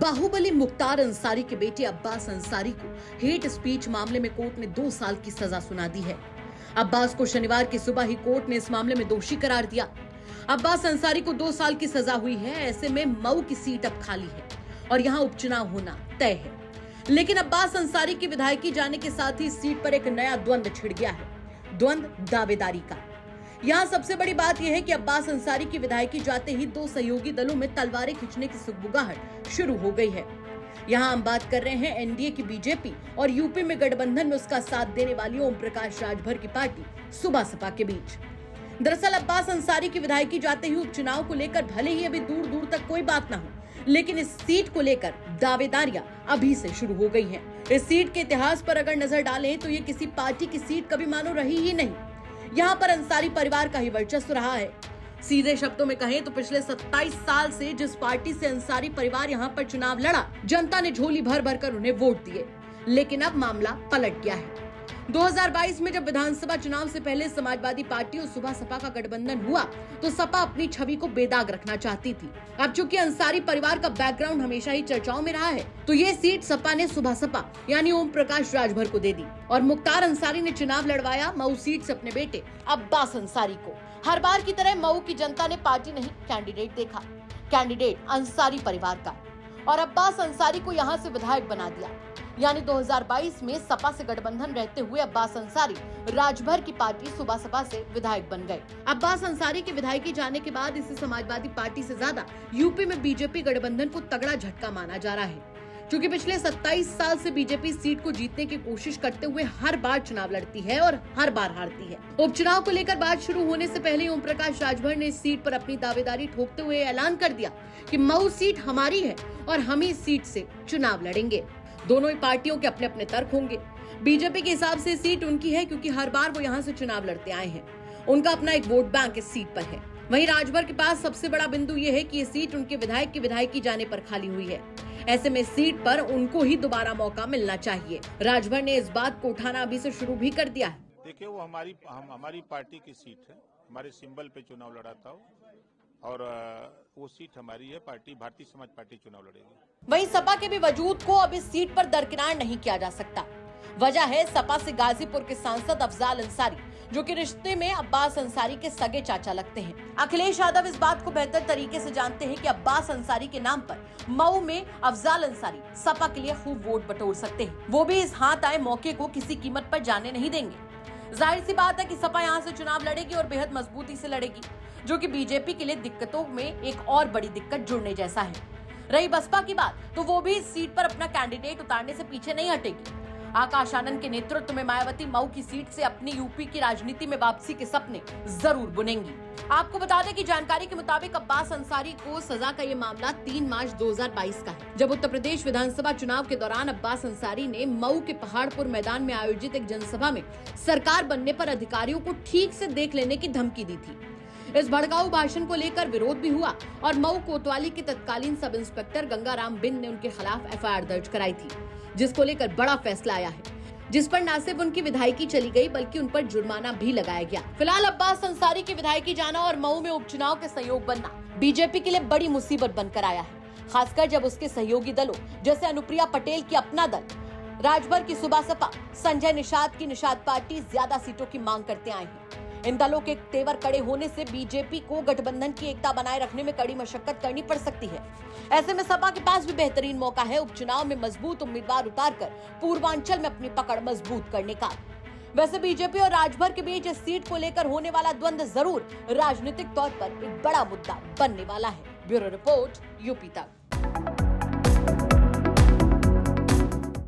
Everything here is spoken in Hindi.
बाहुबली मुख्तार अंसारी के बेटे अब्बास अंसारी को हेट स्पीच मामले में कोर्ट ने 2 साल की सजा सुना दी है। अब्बास को शनिवार की सुबह ही कोर्ट ने इस मामले में दोषी करार दिया। अब्बास अंसारी को 2 साल की सजा हुई है। ऐसे में मऊ की सीट अब खाली है और यहाँ उपचुनाव होना तय है। लेकिन अब्बास अंसारी की विधायकी जाने के साथ ही इस सीट पर एक नया द्वंद्व छिड़ गया है, द्वंद्व दावेदारी का। यहाँ सबसे बड़ी बात यह है कि अब्बास अंसारी की विधायकी जाते ही 2 सहयोगी दलों में तलवारें खींचने की सुगबुगाहट शुरू हो गई है। यहाँ हम बात कर रहे हैं एनडीए की बीजेपी और यूपी में गठबंधन में उसका साथ देने वाली ओम प्रकाश राजभर की पार्टी सुबह सपा के बीच। दरअसल अब्बास अंसारी की विधायकी जाते ही उपचुनाव को लेकर भले ही अभी दूर दूर तक कोई बात न हो, लेकिन इस सीट को लेकर दावेदारियां अभी से शुरू हो गई हैं। इस सीट के इतिहास पर अगर नजर डालें तो ये किसी पार्टी की सीट कभी मानो रही ही नहीं। यहाँ पर अंसारी परिवार का ही वर्चस्व रहा है। सीधे शब्दों में कहें तो पिछले 27 साल से जिस पार्टी से अंसारी परिवार यहाँ पर चुनाव लड़ा, जनता ने झोली भर भर कर उन्हें वोट दिए। लेकिन अब मामला पलट गया है। 2022 में जब विधानसभा चुनाव से पहले समाजवादी पार्टी और सुबह सपा का गठबंधन हुआ तो सपा अपनी छवि को बेदाग रखना चाहती थी। अब चूंकि अंसारी परिवार का बैकग्राउंड हमेशा ही चर्चाओं में रहा है, तो ये सीट सपा ने सुबह सपा यानी ओम प्रकाश राजभर को दे दी और मुख्तार अंसारी ने चुनाव लड़वाया मऊ सीट से अपने बेटे अब्बास अंसारी को। हर बार की तरह मऊ की जनता ने पार्टी नहीं कैंडिडेट देखा, कैंडिडेट अंसारी परिवार का, और अब्बास अंसारी को यहाँ से विधायक बना दिया। यानी 2022 में सपा से गठबंधन रहते हुए अब्बास अंसारी राजभर की पार्टी सुबह सपा से विधायक बन गए। अब्बास अंसारी के विधायकी जाने के बाद इसे समाजवादी पार्टी से ज्यादा यूपी में बीजेपी गठबंधन को तगड़ा झटका माना जा रहा है। क्योंकि पिछले 27 साल से बीजेपी सीट को जीतने की कोशिश करते हुए हर बार चुनाव लड़ती है और हर बार हारती है। उपचुनाव को लेकर बात शुरू होने से पहले ओम प्रकाश राजभर ने इस सीट पर अपनी दावेदारी ठोकते हुए ऐलान कर दिया कि मऊ सीट हमारी है और हम ही इस सीट से चुनाव लड़ेंगे। दोनों ही पार्टियों के अपने अपने तर्क होंगे। बीजेपी के हिसाब से सीट उनकी है क्योंकि हर बार वो यहाँ से चुनाव लड़ते आए हैं। उनका अपना एक वोट बैंक इस सीट पर है। वहीं राजभर के पास सबसे बड़ा बिंदु ये है कि ये सीट उनके विधायक की विधायकी जाने पर खाली हुई है। ऐसे में सीट पर उनको ही दोबारा मौका मिलना चाहिए। राजभर ने इस बात को उठाना अभी से शुरू भी कर दिया है। देखिए, वो हमारी पार्टी की सीट है, हमारे सिंबल पे चुनाव लड़ा था और वो सीट हमारी है। पार्टी भारतीय समाज पार्टी चुनाव लड़ेगी। वहीं सपा के भी वजूद को अब इस सीट पर दरकिनार नहीं किया जा सकता। वजह है सपा से गाजीपुर के सांसद अफजाल अंसारी, जो कि रिश्ते में अब्बास अंसारी के सगे चाचा लगते हैं। अखिलेश यादव इस बात को बेहतर तरीके से जानते हैं कि अब्बास अंसारी के नाम पर मऊ में अफजाल अंसारी सपा के लिए खूब वोट बटोर सकते हैं। वो भी इस हाथ आए मौके को किसी कीमत पर जाने नहीं देंगे। जाहिर सी बात है कि सपा यहाँ से चुनाव लड़ेगी और बेहद मजबूती से लड़ेगी, जो कि बीजेपी के लिए दिक्कतों में एक और बड़ी दिक्कत जुड़ने जैसा है। रही बसपा की बात, तो वो भी इस सीट पर अपना कैंडिडेट उतारने से पीछे नहीं हटेगी। आकाश आनंद के नेतृत्व में मायावती मऊ की सीट से अपनी यूपी की राजनीति में वापसी के सपने जरूर बुनेंगी। आपको बता दें कि जानकारी के मुताबिक अब्बास अंसारी को सजा का ये मामला 3 मार्च 2022 का है, जब उत्तर प्रदेश विधानसभा चुनाव के दौरान अब्बास अंसारी ने मऊ के पहाड़पुर मैदान में आयोजित एक जनसभा में सरकार बनने पर अधिकारियों को ठीक से देख लेने की धमकी दी थी। इस भड़काऊ भाषण को लेकर विरोध भी हुआ और मऊ कोतवाली के तत्कालीन सब इंस्पेक्टर गंगाराम बिंद ने उनके खिलाफ एफआईआर दर्ज कराई थी, जिसको लेकर बड़ा फैसला आया है, जिस पर न सिर्फ उनकी विधायकी चली गई बल्कि उन पर जुर्माना भी लगाया गया। फिलहाल अब्बास अंसारी की विधायकी जाना और मऊ में उपचुनाव के सहयोग बनना बीजेपी के लिए बड़ी मुसीबत बनकर आया है, खासकर जब उसके सहयोगी दलों जैसे अनुप्रिया पटेल की अपना दल, राजभर की सुबह सपा, संजय निषाद की निषाद पार्टी ज्यादा सीटों की मांग करते आए हैं। इन दलों के तेवर कड़े होने से बीजेपी को गठबंधन की एकता बनाए रखने में कड़ी मशक्कत करनी पड़ सकती है। ऐसे में सपा के पास भी बेहतरीन मौका है उपचुनाव में मजबूत उम्मीदवार उतारकर पूर्वांचल में अपनी पकड़ मजबूत करने का। वैसे बीजेपी और राजभर के बीच इस सीट को लेकर होने वाला द्वंद्व जरूर राजनीतिक तौर पर एक बड़ा मुद्दा बनने वाला है। ब्यूरो रिपोर्ट, यूपी तक।